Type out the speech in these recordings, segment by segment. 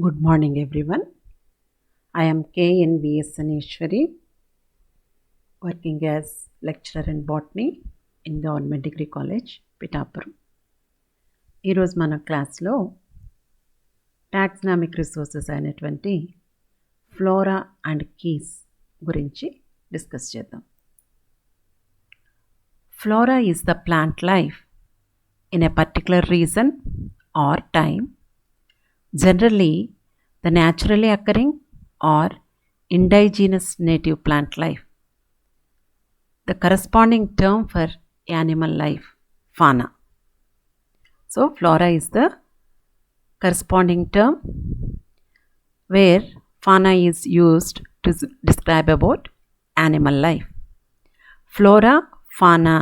Good morning, everyone. I am K.N.V.S. Saneshwari, working as lecturer in botany in Government Degree College, Pittapuram. ఈరోజు మన క్లాస్లో taxonomic resources అయినటువంటి flora and keys గురించి discuss చేద్దాం. Flora is the plant life in a particular region or time, generally the naturally occurring or indigenous native plant life. The corresponding term for animal life, fauna. So flora is the corresponding term where fauna is used to describe about animal life. Flora, fauna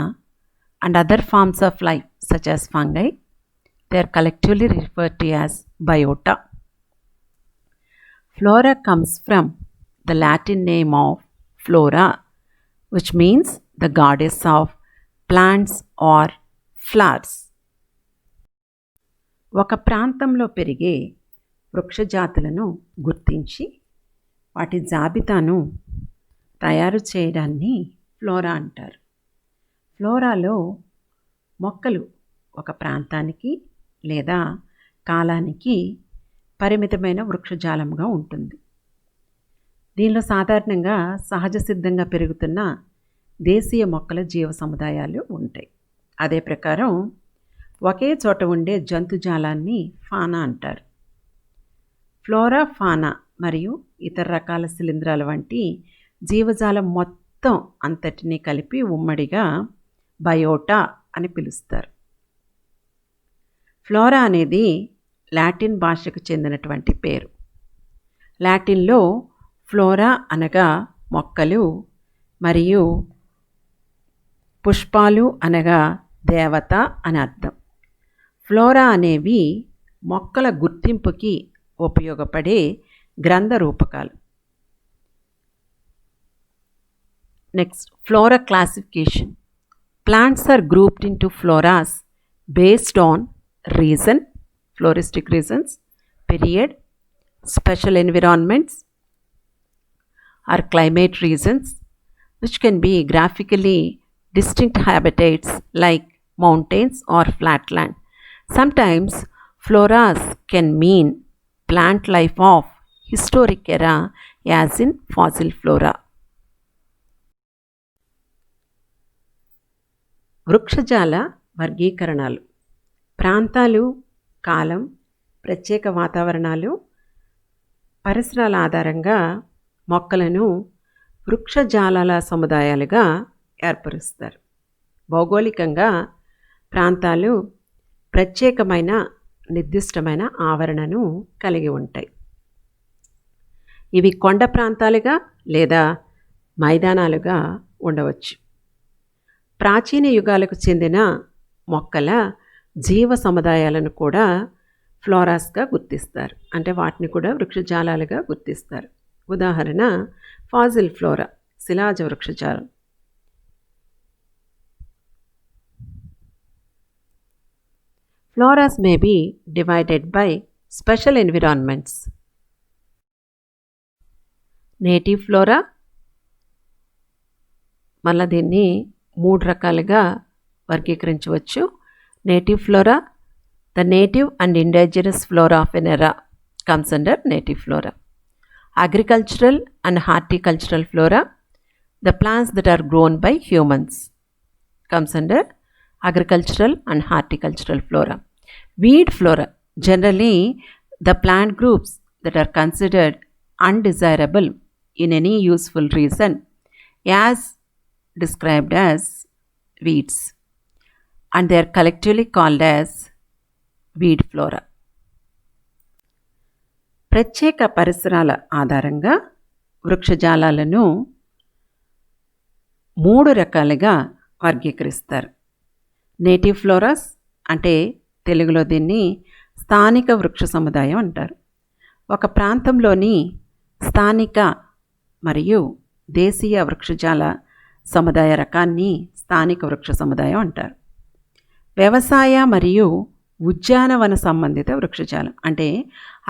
and other forms of life such as fungi, they are collectively referred to as biota. Flora comes from the Latin name of Flora, which means the goddess of plants or flowers. ఒక ప్రాంతంలో పెరిగే వృక్షజాతులను గుర్తించి వాటి జాబితాను తయారు చేయడాన్ని flora అంటారు. ఫ్లోరాలో మొక్కలు ఒక ప్రాంతానికి లేదా కాలానికి పరిమితమైన వృక్షజాలంగా ఉంటుంది. దీనిలో సాధారణంగా సహజ సిద్ధంగా పెరుగుతున్న దేశీయ మొక్కల జీవ సముదాయాలు ఉంటాయి. అదే ప్రకారం ఒకే చోట ఉండే జంతుజాలాన్ని ఫానా అంటారు. ఫ్లోరా, ఫానా మరియు ఇతర రకాల శిలీంధ్రాల వంటి జీవజాలం మొత్తం అంతటినీ కలిపి ఉమ్మడిగా బయోటా అని పిలుస్తారు. ఫ్లోరా అనేది లాటిన్ భాషకు చెందినటువంటి పేరు. లాటిన్లో ఫ్లోరా అనగా మొక్కలు మరియు పుష్పాలు అనగా దేవత అని అర్థం. ఫ్లోరా అనేవి మొక్కల గుర్తింపుకి ఉపయోగపడే గ్రంథ రూపకాలు. Next, flora classification. Plants are grouped into floras based on reason, floristic reasons, period, special environments or climate reasons, which can be graphically distinct habitats like mountains or flatland. Sometimes floras can mean plant life of historic era, as in fossil flora. వృక్షజాల వర్గీకరణాలు. ప్రాంతాలు, కాలం, ప్రత్యేక వాతావరణాలు, పరిసరాల ఆధారంగా మొక్కలను వృక్షజాలాల సముదాయాలుగా ఏర్పరుస్తారు. భౌగోళికంగా ప్రాంతాలు ప్రత్యేకమైన నిర్దిష్టమైన ఆవరణను కలిగి ఉంటాయి. ఇవి కొండ ప్రాంతాలుగా లేదా మైదానాలుగా ఉండవచ్చు. ప్రాచీన యుగాలకు చెందిన మొక్కల జీవ సముదాయాలను కూడా ఫ్లోరాస్గా గుర్తిస్తారు. అంటే వాటిని కూడా వృక్షజాలాలుగా గుర్తిస్తారు. ఉదాహరణ ఫాజిల్ ఫ్లోరా, శిలాజ వృక్షజాలం. Floras may be divided by special environments. Native flora, మళ్ళీ దీన్ని 3 రకాలుగా వర్గీకరించవచ్చు. Native flora, the native and indigenous flora of an era comes under native flora. Agricultural and horticultural flora, the plants that are grown by humans, comes under agricultural and horticultural flora. Weed flora, generally the plant groups that are considered undesirable in any useful reason, as described as weeds, and they are collectively called as weed flora. ప్రత్యేక పరిసరాల ఆధారంగా వృక్షజాలాలను 3 రకాలుగా వర్గీకరిస్తారు. Native ఫ్లోరాస్ అంటే తెలుగులో దీన్ని స్థానిక వృక్ష సముదాయం అంటారు. ఒక ప్రాంతంలోని స్థానిక మరియు దేశీయ వృక్షజాల సముదాయ రకాన్ని స్థానిక వృక్ష సముదాయం అంటారు. వ్యవసాయ మరియు ఉద్యానవన సంబంధిత వృక్షజాలం అంటే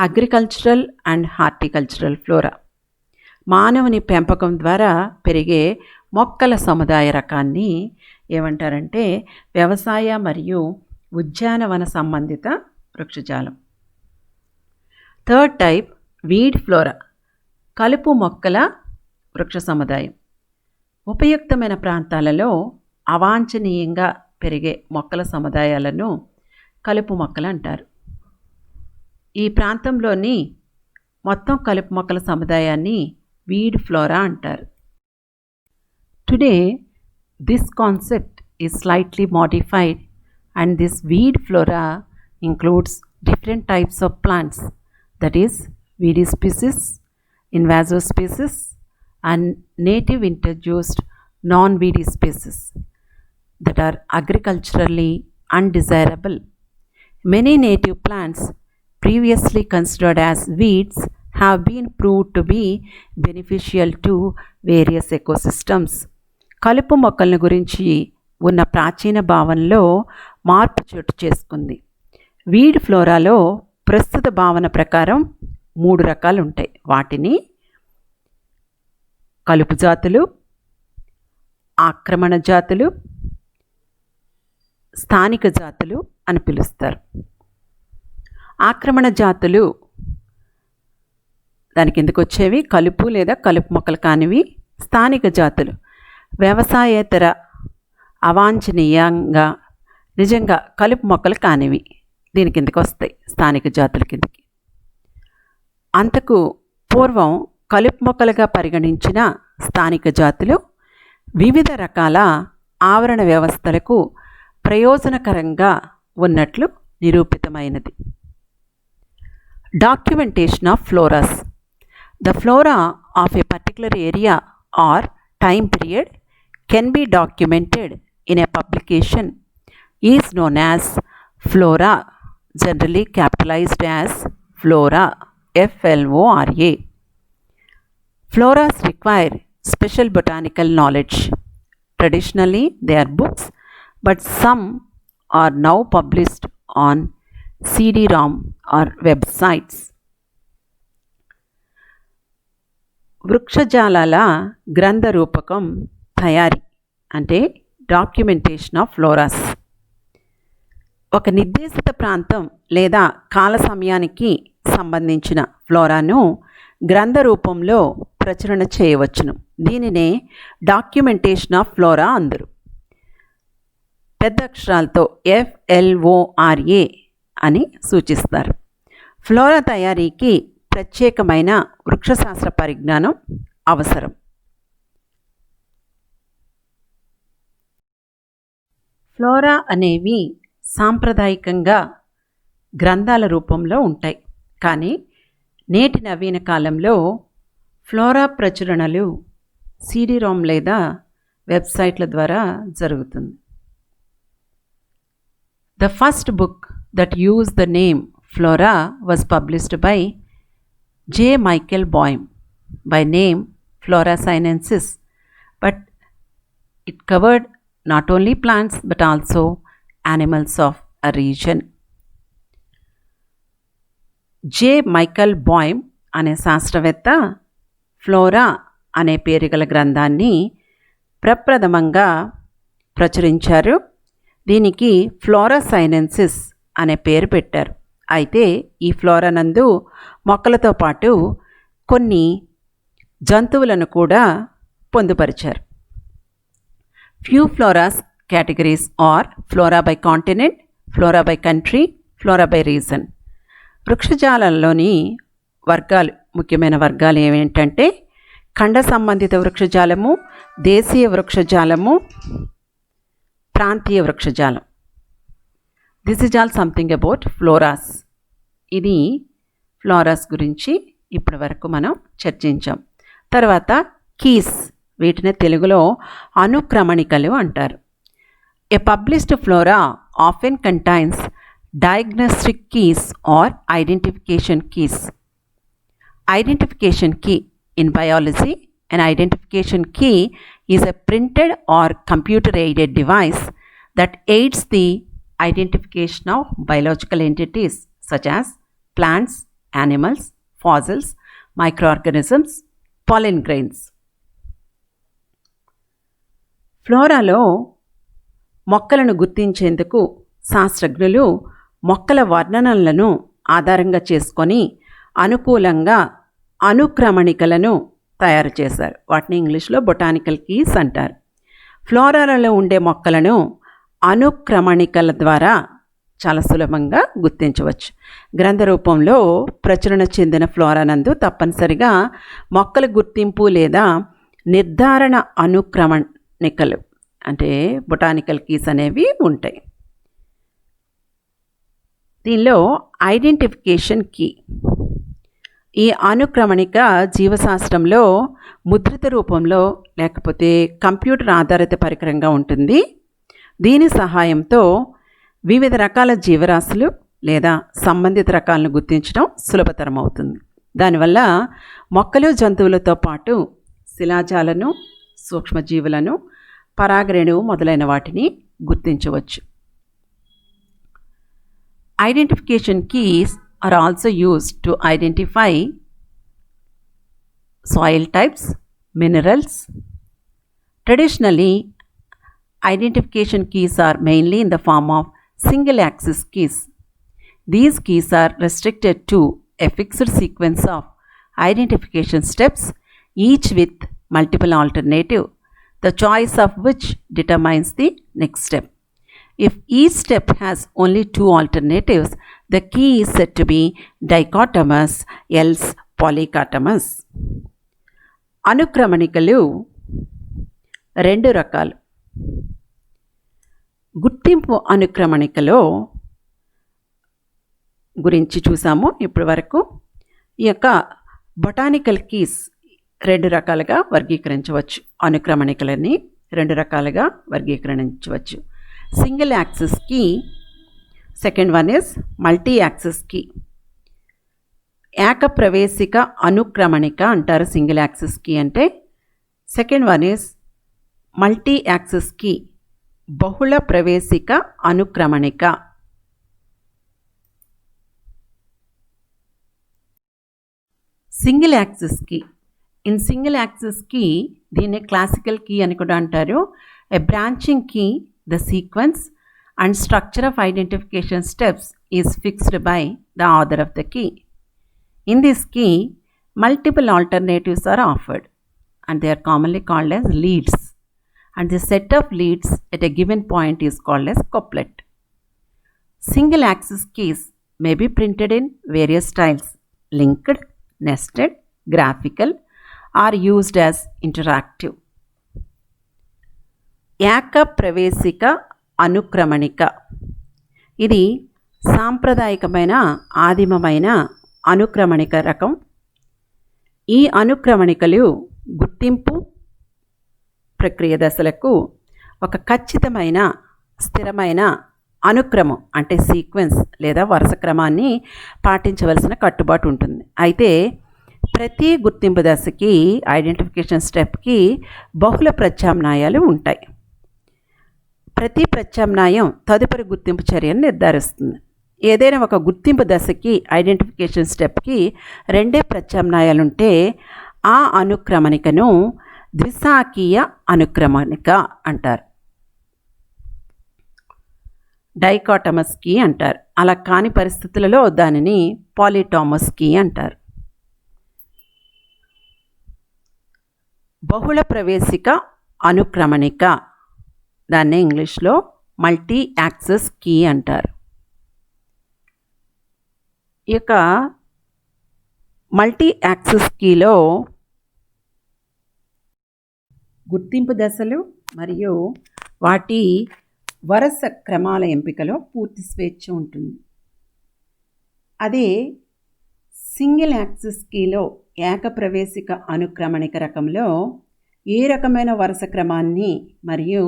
అగ్రికల్చరల్ అండ్ హార్టికల్చరల్ ఫ్లోరా. మానవుని పెంపకం ద్వారా పెరిగే మొక్కల సముదాయ రకాన్ని ఏమంటారంటే వ్యవసాయ మరియు ఉద్యానవన సంబంధిత వృక్షజాలం. థర్డ్ టైప్ వీడ్ ఫ్లోరా, కలుపు మొక్కల వృక్ష సముదాయం. ఉపయుక్తమైన ప్రాంతాలలో అవాంఛనీయంగా పెరిగే మొక్కల సముదాయాలను కలుపు మొక్కలు అంటారు. ఈ ప్రాంతంలోని మొత్తం కలుపు మొక్కల సముదాయాన్ని వీడ్ ఫ్లోరా అంటారు. Today this concept is slightly modified and this weed flora includes different types of plants, that is weedy species, invasive species and native introduced non-weedy species that are agriculturally undesirable. Many native plants previously considered as weeds have been proved to be beneficial to various ecosystems. కలుపు మొక్కలను గురించి ఉన్న ప్రాచీన భావనలో మార్పు చోటు చేసుకుంది. Weed ఫ్లోరాలో ప్రస్తుత భావన ప్రకారం 3 రకాలు ఉంటాయి. వాటిని కలుపు జాతులు, ఆక్రమణ జాతులు, స్థానిక జాతులు అని పిలుస్తారు. ఆక్రమణ జాతులు దాని కిందకు వచ్చేవి కలుపు లేదా కలుపు మొక్కలు కానివి. స్థానిక జాతులు వ్యవసాయేతర అవాంఛనీయంగా నిజంగా కలుపు మొక్కలు కానివి దీని కిందకి వస్తాయి, స్థానిక జాతుల కిందకి. అంతకు పూర్వం కలుపు మొక్కలుగా పరిగణించిన స్థానిక జాతులు వివిధ రకాల ఆవరణ వ్యవస్థలకు ప్రయోజనకరంగా ఉన్నట్లు నిరూపితమైనది. Documentation of floras. The flora of a particular area or time period can be documented in a publication is known as flora, generally capitalized as flora, F-L-O-R-A. Floras require special botanical knowledge. Traditionally, they are books, but some are now published on CD-ROM or websites. వృక్షజాలాల గ్రంథ రూపకం తయారీ అంటే documentation of ఫ్లోరాస్. ఒక నిర్దేశిత ప్రాంతం లేదా కాల సమయానికి సంబంధించిన ఫ్లోరాను గ్రంథ రూపంలో ప్రచురణ చేయవచ్చును. దీనినే డాక్యుమెంటేషన్ ఆఫ్ ఫ్లోరా అందరు. పెద్ద అక్షరాలతో FLORA అని సూచిస్తారు. ఫ్లోరా తయారీకి ప్రత్యేకమైన వృక్షశాస్త్ర పరిజ్ఞానం అవసరం. ఫ్లోరా అనేవి సాంప్రదాయకంగా గ్రంథాల రూపంలో ఉంటాయి. కానీ నేటి నవీన కాలంలో ఫ్లోరా ప్రచురణలు CD-ROM లేదా వెబ్సైట్ల ద్వారా జరుగుతుంది. The first book that used the name Flora was published by J. Michael Boehm by name Flora Sinensis, but it covered not only plants but also animals of a region. J. Michael Boehm అనే శాస్త్రవేత్త flora అనే పేరు గల గ్రంథాన్ని ప్రప్రథమంగా ప్రచురించారు. దీనికి flora sinensis అనే పేరు పెట్టారు. అయితే ఈ ఫ్లోరా నందు మొక్కలతో పాటు కొన్ని జంతువులను కూడా పొందుపరిచారు. Few floras categories are flora by continent, flora by country, flora by region. వృక్షజాలంలోని వర్గాలు, ముఖ్యమైన వర్గాలు ఏమిటంటే ఖండ సంబంధిత వృక్షజాలము, దేశీయ వృక్షజాలము, ప్రాంతీయ వృక్షజాలం. This is all something about floras. ఇది ఫ్లోరాస్ గురించి ఇప్పటి వరకు మనం చర్చించాం. తర్వాత కీస్, వీటిని తెలుగులో అనుక్రమణికలు అంటారు. A published flora often contains diagnostic keys or identification keys. Identification key in biology, an identification key is a printed or computer-aided device that aids the identification of biological entities such as plants, animals, fossils, microorganisms, pollen grains. ఫ్లోరాలో మొక్కలను గుర్తించేందుకు శాస్త్రజ్ఞులు మొక్కల వర్ణనలను ఆధారంగా చేసుకొని అనుకూలంగా అనుక్రమణికలను తయారు చేశారు. వాటిని ఇంగ్లీష్లో బొటానికల్ కీస్ అంటారు. ఫ్లోరాలలో ఉండే మొక్కలను అనుక్రమణికల ద్వారా చాలా సులభంగా గుర్తించవచ్చు. గ్రంథ రూపంలో ప్రచురణ చెందిన ఫ్లోరానందు తప్పనిసరిగా మొక్కల గుర్తింపు లేదా నిర్ధారణ అనుక్రమణికలు అంటే బొటానికల్ కీస్ అనేవి ఉంటాయి. దీనిలో ఐడెంటిఫికేషన్ కీ. ఈ అనుక్రమణిక జీవశాస్త్రంలో ముద్రిత రూపంలో లేకపోతే కంప్యూటర్ ఆధారిత పరికరంగా ఉంటుంది. దీని సహాయంతో వివిధ రకాల జీవరాశులు లేదా సంబంధిత రకాలను గుర్తించడం సులభతరం అవుతుంది. దానివల్ల మొక్కలు జంతువులతో పాటు శిలాజాలను, సూక్ష్మజీవులను, పరాగరేణువు మొదలైన వాటిని గుర్తించవచ్చు. Identification keys are also used to identify soil types, minerals. Traditionally, identification keys are mainly in the form of single-axis keys. These keys are restricted to a fixed sequence of identification steps, each with multiple alternative, the choice of which determines the next step. If each step has only two alternatives, the key is said to be dichotomous, else polychotomous. అనుక్రమణికలు రెండు రకాలు. గుర్తింపు అనుక్రమణికలో గురించి చూసాము ఇప్పటి వరకు. ఈ యొక్క botanical keys రెండు రకాలుగా వర్గీకరించవచ్చు. అనుక్రమణికలని రెండు రకాలుగా వర్గీకరించవచ్చు. Single axis key, second one is multi axis key. ఏకప్రవేశిక అనుక్రమణిక అంటారు సింగిల్ యాక్సిస్ కీ అంటే. Second one is multi axis key, బహుళ ప్రవేశిక అనుక్రమణిక. Single axis key. In single axis key దీన్ని క్లాసికల్ కీ అని కూడా అంటారు. A branching key, the sequence and structure of identification steps is fixed by the author of the key. In this key, multiple alternatives are offered and they are commonly called as leads, and the set of leads at a given point is called as couplet. Single axis keys may be printed in various styles: linked, nested, graphical, or used as interactive. ఏకప్రవేశిక అనుక్రమణిక. ఇది సాంప్రదాయకమైన ఆదిమమైన అనుక్రమణిక రకం. ఈ అనుక్రమణికలు గుర్తింపు ప్రక్రియ దశలకు ఒక ఖచ్చితమైన స్థిరమైన అనుక్రమం అంటే sequence లేదా వరుస క్రమాన్ని పాటించవలసిన కట్టుబాటు ఉంటుంది. అయితే ప్రతి గుర్తింపు దశకి ఐడెంటిఫికేషన్ స్టెప్కి బహుళ ప్రత్యామ్నాయాలు ఉంటాయి. ప్రతి ప్రత్యామ్నాయం తదుపరి గుర్తింపు చర్యను నిర్ధారిస్తుంది. ఏదైనా ఒక గుర్తింపు దశకి ఐడెంటిఫికేషన్ స్టెప్కి రెండే ప్రత్యామ్నాయాలుంటే ఆ అనుక్రమణికను ద్విశాఖీయ అనుక్రమణిక అంటారు. డైకాటమస్ కీ అంటారు. అలా కాని పరిస్థితులలో దానిని పాలిటామస్ కీ అంటారు. బహుళ ప్రవేశిక అనుక్రమణిక, దాన్నే ఇంగ్లీష్లో మల్టీ యాక్సెస్ కీ అంటారు. ఈ యొక్క మల్టీ యాక్సెస్ కీలో గుర్తింపు దశలు మరియు వాటి వరుస క్రమాల ఎంపికలో పూర్తి స్వేచ్ఛ ఉంటుంది. అదే సింగిల్ యాక్సిస్ కీలో ఏకప్రవేశిక అనుక్రమణిక రకంలో ఏ రకమైన వరుస క్రమాన్ని మరియు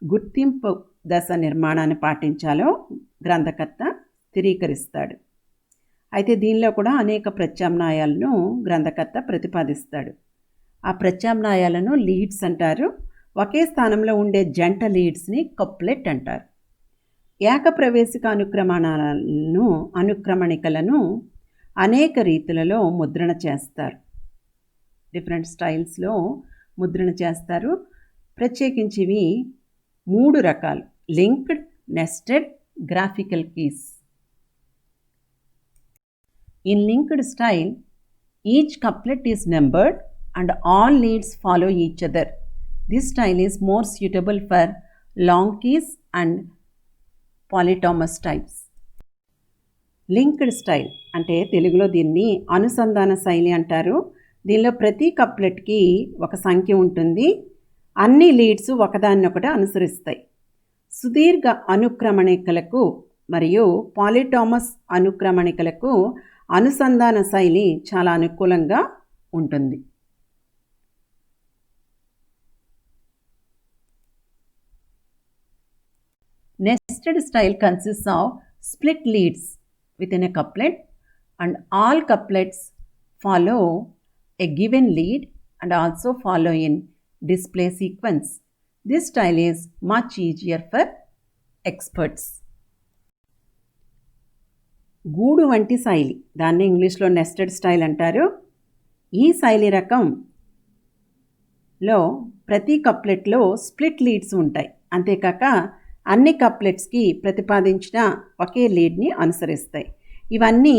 గుర్తింపు దశ నిర్మాణాన్ని పాటించాలో గ్రంథకర్త స్థిరీకరిస్తాడు. అయితే దీనిలో కూడా అనేక ప్రత్యామ్నాయాలను గ్రంథకర్త ప్రతిపాదిస్తాడు. ఆ ప్రత్యామ్నాయాలను లీడ్స్ అంటారు. ఒకే స్థానంలో ఉండే జంట లీడ్స్ని కప్లెట్ అంటారు. ఏకప్రవేశిక అనుక్రమణికలను అనేక రీతులలో ముద్రణ చేస్తారు. డిఫరెంట్ స్టైల్స్లో ముద్రణ చేస్తారు. ప్రత్యేకించి ఇవి 3 రకాలు: linked, nested, graphical keys. In linked style, each couplet is numbered and all leads follow each other. This style is more suitable for long keys and polytomous types. Linked style అంటే తెలుగులో దీన్ని అనుసంధాన శైలి అంటారు. దీనిలో ప్రతి కప్లెట్కి ఒక సంఖ్య ఉంటుంది. అన్ని లీడ్స్ ఒకదాన్నొకటి అనుసరిస్తాయి. సుదీర్ఘ అనుక్రమణికలకు మరియు పాలిటామస్ అనుక్రమణికలకు అనుసంధాన శైలి చాలా అనుకూలంగా ఉంటుంది. Nested style consists of split leads within a couplet and all couplets follow a given lead and also follow in display sequence. This style is much easier for experts. గూడు వంటి శైలి, దాన్ని ఇంగ్లీష్లో నెస్టెడ్ స్టైల్ అంటారు. ఈ శైలి రకంలో ప్రతి కప్లెట్లో స్ప్లిట్ లీడ్స్ ఉంటాయి. అంతేకాక అన్ని కప్లెట్స్కి ప్రతిపాదించిన ఒకే లీడ్ని అనుసరిస్తాయి. ఇవన్నీ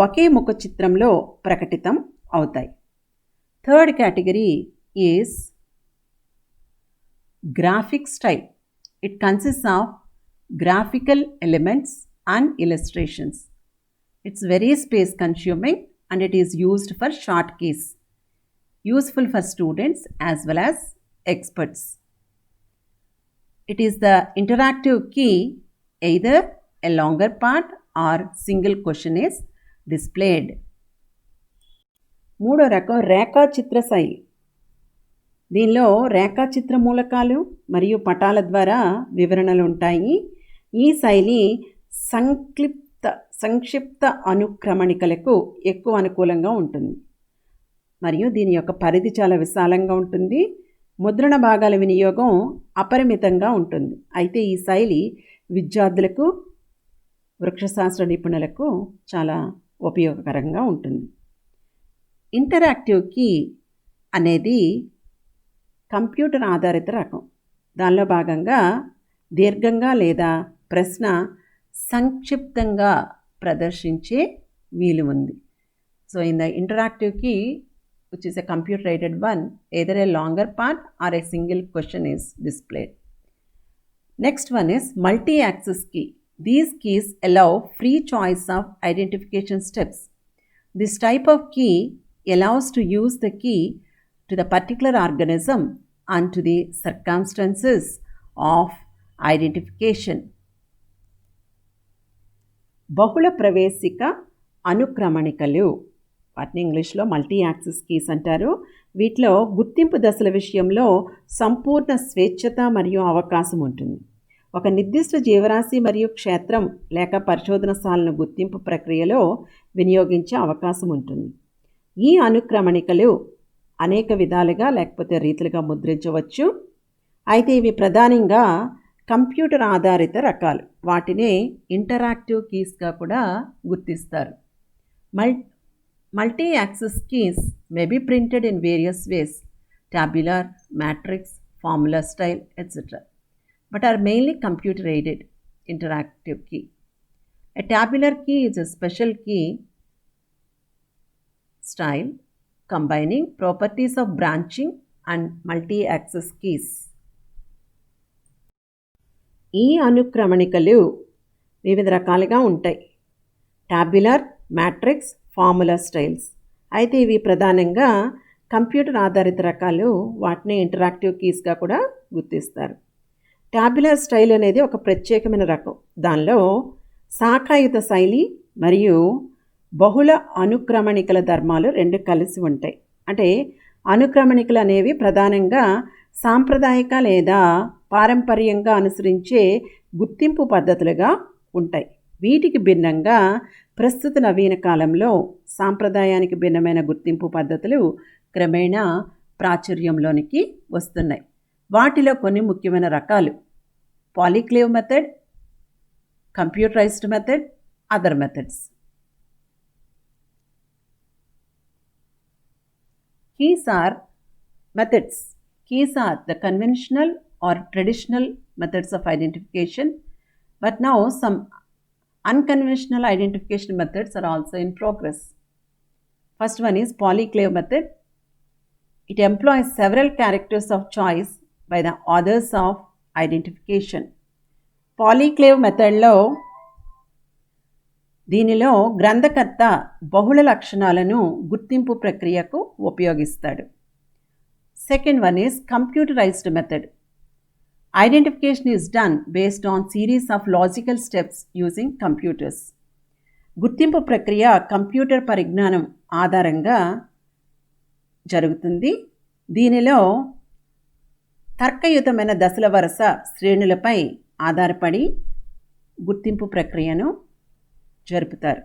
ఒకే ముఖ చిత్రంలో ప్రకటితం అవుతాయి. Third category is graphic style. It consists of graphical elements and illustrations. It's very space consuming and it is used for short keys, useful for students as well as experts. It is the interactive key, either a longer part or single question is displayed. మూడో రకం రేఖాచిత్ర శైలి. దీనిలో రేఖాచిత్ర మూలకాలు మరియు పటాల ద్వారా వివరణలు ఉంటాయి. ఈ శైలి సంక్షిప్త అనుక్రమణికలకు ఎక్కువ అనుకూలంగా ఉంటుంది మరియు దీని యొక్క పరిధి చాలా విశాలంగా ఉంటుంది. ముద్రణ భాగాల వినియోగం అపరిమితంగా ఉంటుంది. అయితే ఈ శైలి విద్యార్థులకు, వృక్షశాస్త్ర నిపుణులకు చాలా ఉపయోగకరంగా ఉంటుంది. ఇంటరాక్టివ్ కీ అనేది కంప్యూటర్ ఆధారిత రకం. దానిలో భాగంగా దీర్ఘంగా లేదా ప్రశ్న సంక్షిప్తంగా ప్రదర్శించే వీలు ఉంది. So in the interactive key which is a computer aided one, either a longer part or a single question is displayed. Next one is multi-axis key. These keys allow free choice of identification steps. This type of key allows to use the key to the particular organism and to the circumstances of identification. బహుళ ప్రవేశిక అనుక్రమణికలు, వాటిని ఇంగ్లీష్లో multi axis keys అంటారు. వీటిలో గుర్తింపు దశల విషయంలో సంపూర్ణ స్వేచ్ఛత మరియు అవకాశం ఉంటుంది. ఒక నిర్దిష్ట జీవరాశి మరియు క్షేత్రం లేక పరిశోధనశాలను గుర్తింపు ప్రక్రియలో వినియోగించే అవకాశం ఉంటుంది. ఈ అనుక్రమణికలు అనేక విధాలుగా లేకపోతే రీతులుగా ముద్రించవచ్చు. అయితే ఇవి ప్రధానంగా కంప్యూటర్ ఆధారిత రకాలు. వాటినే ఇంటరాక్టివ్ కీస్గా కూడా గుర్తిస్తారు. Multi-axis keys may be printed in various ways, tabular, matrix, formula style, etc., but are mainly computer-aided interactive key. A tabular key is a special key style combining properties of branching and multi-axis keys. ఈ అనుక్రమణికలు వివిధ రకాలుగా ఉంటాయి. Tabular, matrix, formula styles. అయితే ఇవి ప్రధానంగా computer ఆధారిత రకాలు. వాటిని ఇంటరాక్టివ్ కీస్గా కూడా గుర్తిస్తారు. టాబ్యులర్ స్టైల్ అనేది ఒక ప్రత్యేకమైన రకం. దానిలో శాఖాయుత శైలి మరియు బహుళ అనుక్రమణికల ధర్మాలు రెండు కలిసి ఉంటాయి. అంటే అనుక్రమణికలు అనేవి ప్రధానంగా సాంప్రదాయిక లేదా పారంపర్యంగా అనుసరించే గుర్తింపు పద్ధతులుగా ఉంటాయి. వీటికి భిన్నంగా ప్రస్తుత నవీన కాలంలో సాంప్రదాయానికి భిన్నమైన గుర్తింపు పద్ధతులు క్రమేణా ప్రాచుర్యంలోనికి వస్తున్నాయి. వాటిలో కొన్ని ముఖ్యమైన రకాలు: పాలీక్లేవ్ method, computerized method, other methods. Keys are methods. Keys are the conventional or traditional methods of identification, but now some unconventional identification methods are also in progress. First one is polyclave method. It employs several characters of choice by the authors of identification. Polyclave మెథడ్లో దీనిలో గ్రంథకర్త బహుళ లక్షణాలను గుర్తింపు ప్రక్రియకు ఉపయోగిస్తాడు. Second one is computerised method. Identification is done based on series of logical steps using computers. గుర్తింపు ప్రక్రియ కంప్యూటర్ పరిజ్ఞానం ఆధారంగా జరుగుతుంది. దీనిలో తర్కయుతమైన దశల వరుస శ్రేణులపై ఆధారపడి గుర్తింపు ప్రక్రియను జరుపుతారు.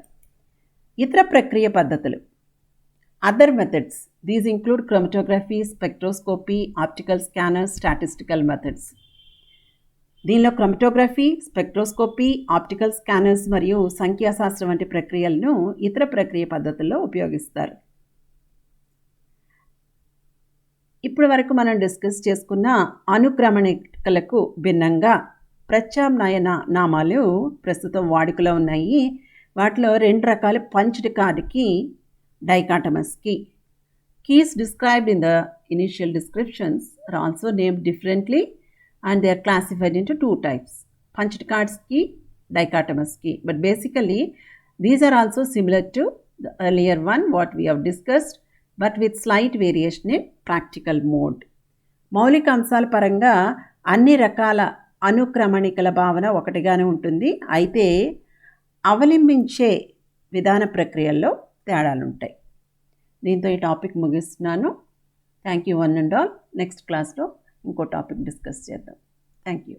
ఇతర ప్రక్రియ పద్ధతులు other methods. These include chromatography, spectroscopy, optical scanner, statistical methods. దీనిలో క్రోమటోగ్రఫీ, స్పెక్ట్రోస్కోపీ, ఆప్టికల్ స్కానర్స్ మరియు సంఖ్యాశాస్త్రం వంటి ప్రక్రియలను ఇతర ప్రక్రియ పద్ధతుల్లో ఉపయోగిస్తారు. ఇప్పటి వరకు మనం డిస్కస్ చేసుకున్న అనుక్రమణికలకు భిన్నంగా ప్రత్యామ్నాయ నామాలు ప్రస్తుతం వాడుకలో ఉన్నాయి. వాటిలో రెండు రకాలు punched card key, dichotomous key. Keys described in the initial descriptions are also named differently and they are classified into two types, punched cards key, dichotomous key. But basically these are also similar to the earlier one what we have discussed, but with slight variation in practical mode. మౌలిక అంశాల పరంగా అన్ని రకాల అనుక్రమణికల భావన ఒకటిగానే ఉంటుంది. అయితే అవలంబించే విధాన ప్రక్రియల్లో తేడాలు ఉంటాయి. దీంతో ఈ టాపిక్ ముగిస్తున్నాను. Thank you one and all. Next క్లాస్లో ఇంకో టాపిక్ డిస్కస్ చేద్దాం. Thank you.